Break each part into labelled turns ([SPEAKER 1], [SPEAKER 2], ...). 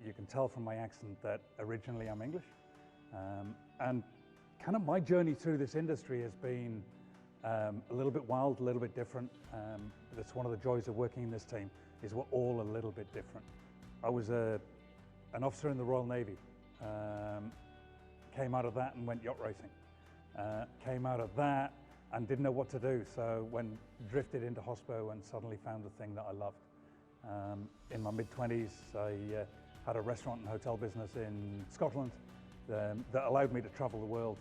[SPEAKER 1] you can tell from my accent that originally I'm English. And kind of my journey through this industry has been a little bit wild, a little bit different. That's one of the joys of working in this team, is we're all a little bit different. I was an officer in the Royal Navy. Came out of that and went yacht racing. Came out of that and didn't know what to do, so drifted into hospo and suddenly found the thing that I loved. In my mid-20s, I had a restaurant and hotel business in Scotland that allowed me to travel the world.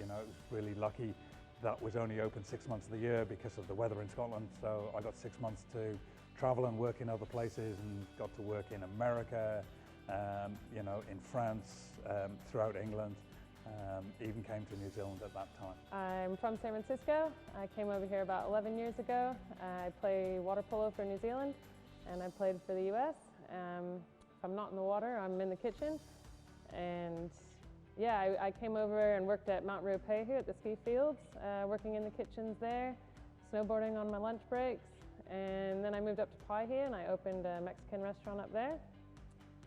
[SPEAKER 1] You know, it was really lucky that was only open 6 months of the year because of the weather in Scotland, so I got 6 months to travel and work in other places, and got to work in America, you know, in France, throughout England, even came to New Zealand at that time.
[SPEAKER 2] I'm from San Francisco. I came over here about 11 years ago. I play water polo for New Zealand, and I played for the US. If I'm not in the water, I'm in the kitchen. And yeah, I came over and worked at Mount Ruapehu at the ski fields, working in the kitchens there, snowboarding on my lunch breaks. And then I moved up to Paihia and I opened a Mexican restaurant up there.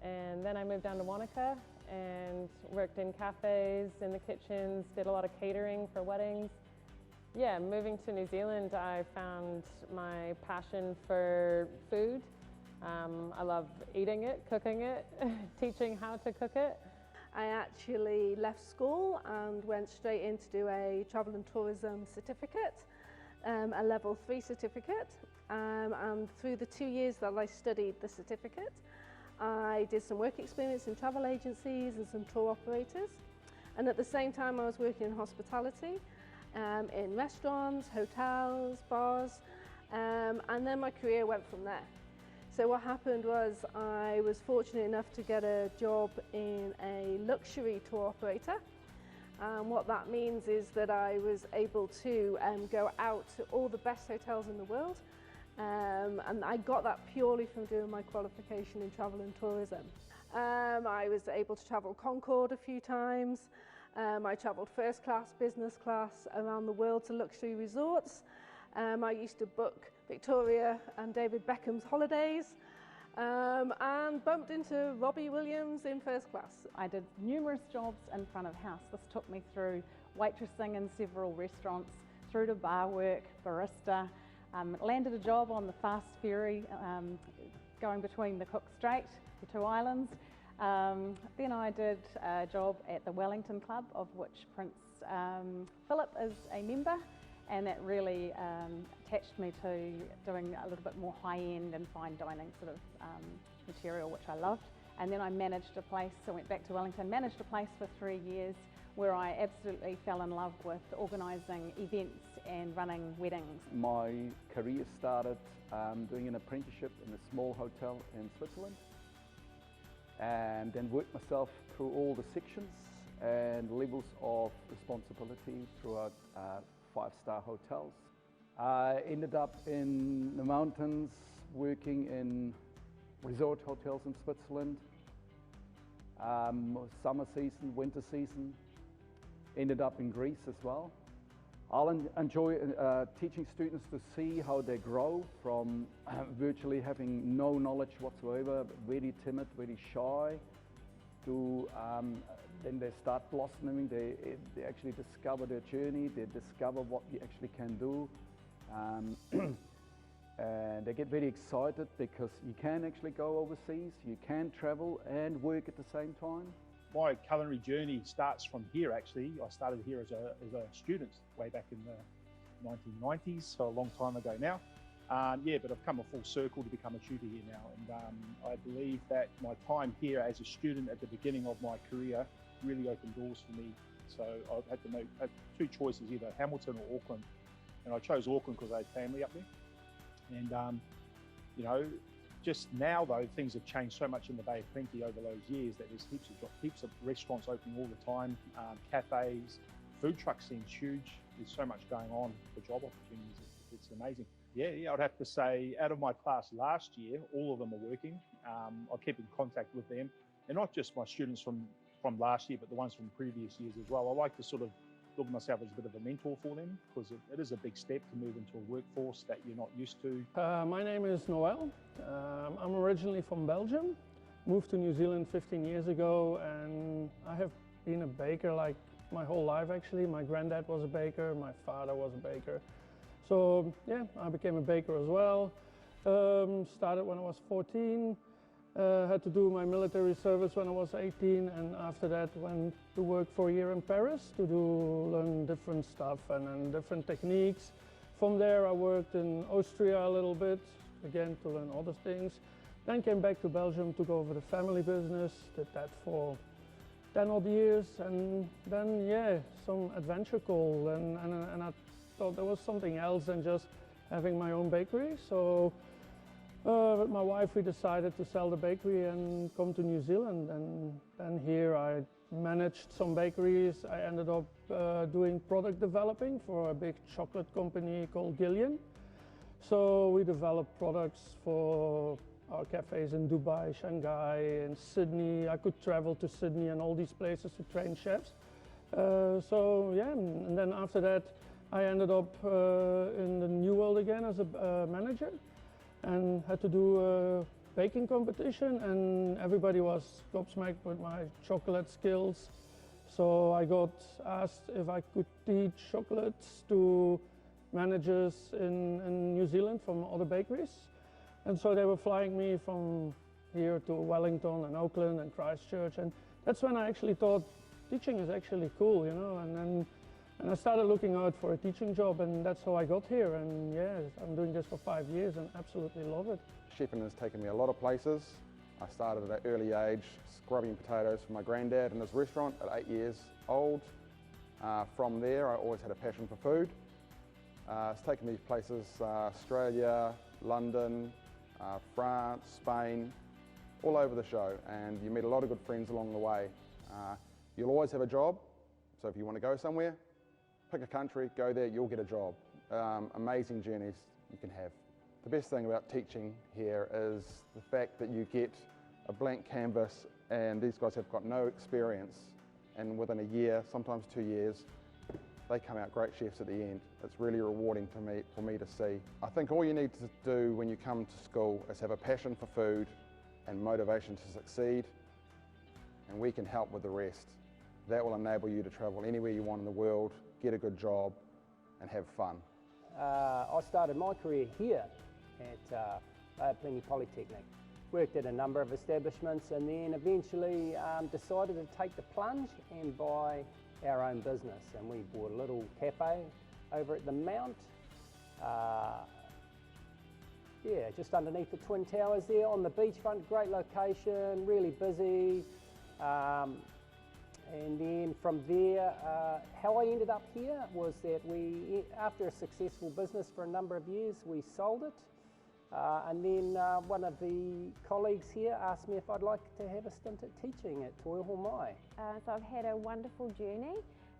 [SPEAKER 2] And then I moved down to Wanaka and worked in cafes, in the kitchens, did a lot of catering for weddings. Yeah, moving to New Zealand, I found my passion for food. I love eating it, cooking it, teaching how to cook it.
[SPEAKER 3] I actually left school and went straight in to do a travel and tourism certificate, a level 3 certificate. And through the 2 years that I studied the certificate, I did some work experience in travel agencies and some tour operators. And at the same time, I was working in hospitality, in restaurants, hotels, bars, and then my career went from there. So what happened was I was fortunate enough to get a job in a luxury tour operator. What that means is that I was able to go out to all the best hotels in the world. And I got that purely from doing my qualification in travel and tourism. I was able to travel Concorde a few times. I travelled first class, business class around the world to luxury resorts. I used to book Victoria and David Beckham's holidays and bumped into Robbie Williams in first class.
[SPEAKER 4] I did numerous jobs in front of house. This took me through waitressing in several restaurants, through to bar work, barista. Landed a job on the fast ferry going between the Cook Strait, the two islands. Then I did a job at the Wellington Club, of which Prince Philip is a member, and that really attached me to doing a little bit more high-end and fine dining sort of material, which I loved. And then I managed a place, so I went back to Wellington, managed a place for 3 years where I absolutely fell in love with organising events and running weddings.
[SPEAKER 5] My career started doing an apprenticeship in a small hotel in Switzerland, and then worked myself through all the sections and levels of responsibility throughout 5-star hotels. I ended up in the mountains working in resort hotels in Switzerland, summer season, winter season. Ended up in Greece as well. I'll enjoy teaching students to see how they grow from virtually having no knowledge whatsoever, very timid, very shy, to then they start blossoming, they actually discover their journey, they discover what you actually can do. And they get very excited because you can actually go overseas, you can travel and work at the same time.
[SPEAKER 6] My culinary journey starts from here actually. I started here as a student way back in the 1990s, so a long time ago now. Yeah, but I've come a full circle to become a tutor here now, and I believe that my time here as a student at the beginning of my career really opened doors for me. So I had to make 2 choices, either Hamilton or Auckland, and I chose Auckland because I had family up there. And you know, just now though, things have changed so much in the Bay of Plenty over those years that there's heaps of restaurants opening all the time, cafes, food truck scene's huge. There's so much going on for job opportunities. It's amazing. Yeah, I'd have to say out of my class last year, all of them are working. I keep in contact with them, and not just my students from last year, but the ones from previous years as well. I like to sort of look at myself as a bit of a mentor for them, because it is a big step to move into a workforce that you're not used to.
[SPEAKER 7] My name is Noel. I'm originally from Belgium. moved to New Zealand 15 years ago, and I have been a baker like my whole life actually. My granddad was a baker, my father was a baker. So yeah, I became a baker as well. Started when I was 14, had to do my military service when I was 18, and after that went to work for a year in Paris to learn different stuff and different techniques. From there I worked in Austria a little bit, again to learn other things. Then came back to Belgium, took over the family business, did that for 10 odd years, and then yeah, some adventure call, and I thought there was something else than just having my own bakery. So with my wife we decided to sell the bakery and come to New Zealand, and then here I managed some bakeries. I ended up doing product developing for a big chocolate company called Gillian. So we developed products for our cafes in Dubai, Shanghai, and Sydney. I could travel to Sydney and all these places to train chefs. So yeah, and then after that I ended up in the New World again as a manager, and had to do a baking competition, and everybody was gobsmacked with my chocolate skills. So I got asked if I could teach chocolates to managers in New Zealand from other bakeries. And so they were flying me from here to Wellington and Auckland and Christchurch, and that's when I actually thought teaching is actually cool, you know, and I started looking out for a teaching job, and that's how I got here. And yeah, I'm doing this for 5 years and absolutely love it.
[SPEAKER 8] Chefing has taken me a lot of places. I started at an early age scrubbing potatoes for my granddad in his restaurant at 8 years old. From there I always had a passion for food. It's taken me places, Australia, London, France, Spain, all over the show, and you meet a lot of good friends along the way. You'll always have a job, so if you want to go somewhere, pick a country, go there, you'll get a job. Amazing journeys you can have. The best thing about teaching here is the fact that you get a blank canvas, and these guys have got no experience, and within a year, sometimes 2 years, they come out great chefs at the end. It's really rewarding for me to see. I think all you need to do when you come to school is have a passion for food and motivation to succeed, and we can help with the rest. That will enable you to travel anywhere you want in the world, get a good job, and have fun.
[SPEAKER 9] I started my career here at Plenty Polytechnic. Worked at a number of establishments, and then eventually decided to take the plunge and buy our own business, and we bought a little cafe over at the Mount, yeah, just underneath the Twin Towers there on the beachfront. Great location, really busy, and then from there, how I ended up here was that after a successful business for a number of years, we sold it, and then one of the colleagues here asked me if I'd like to have a stint at teaching at Toiho Mai.
[SPEAKER 10] So I've had a wonderful journey.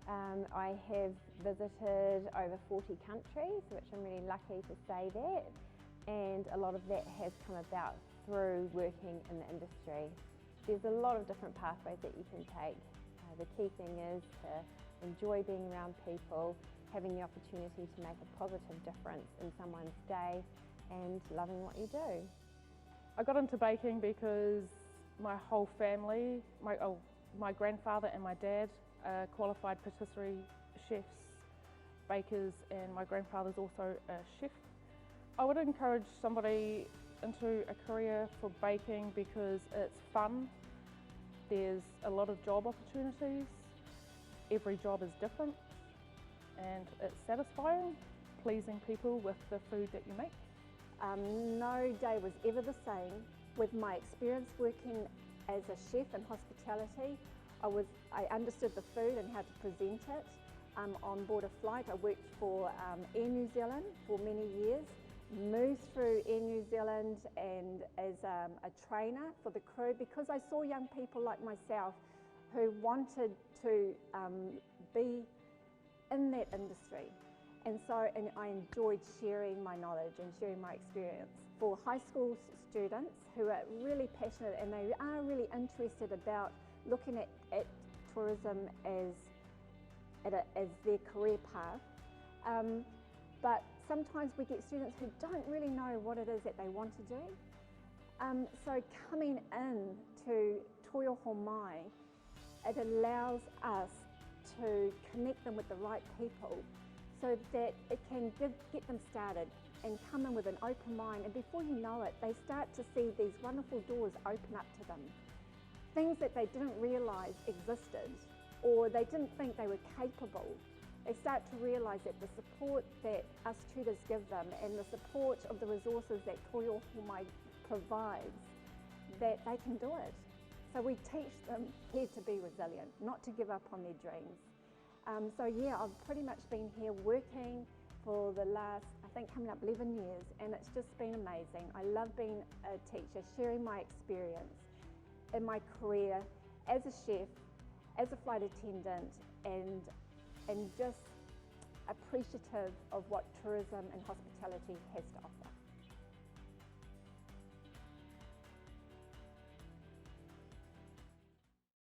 [SPEAKER 10] I have visited over 40 countries, which I'm really lucky to say that, and a lot of that has come about through working in the industry. There's a lot of different pathways that you can take. The key thing is to enjoy being around people, having the opportunity to make a positive difference in someone's day, and loving what you do.
[SPEAKER 2] I got into baking because my whole family, my grandfather and my dad are qualified patisserie chefs, bakers, and my grandfather's also a chef. I would encourage somebody into a career for baking because it's fun. There's a lot of job opportunities. Every job is different, and it's satisfying, pleasing people with the food that you make.
[SPEAKER 11] No day was ever the same. With my experience working as a chef in hospitality, I understood the food and how to present it. On board a flight, I worked for Air New Zealand for many years, moved through Air New Zealand and as a trainer for the crew, because I saw young people like myself who wanted to be in that industry. And I enjoyed sharing my knowledge and sharing my experience. For high school students who are really passionate and they are really interested about looking at tourism as their career path, but sometimes we get students who don't really know what it is that they want to do. So coming in to Toyo Homai, it allows us to connect them with the right people so that it can get them started and come in with an open mind, and before you know it, they start to see these wonderful doors open up to them. Things that they didn't realise existed, or they didn't think they were capable. They start to realise that the support that us tutors give them and the support of the resources that Toyo Homai provides, that they can do it. So we teach them here to be resilient, not to give up on their dreams. So yeah, I've pretty much been here working for the last, I think coming up 11 years, and it's just been amazing. I love being a teacher, sharing my experience in my career as a chef, as a flight attendant, and just appreciative of what tourism and hospitality has to offer.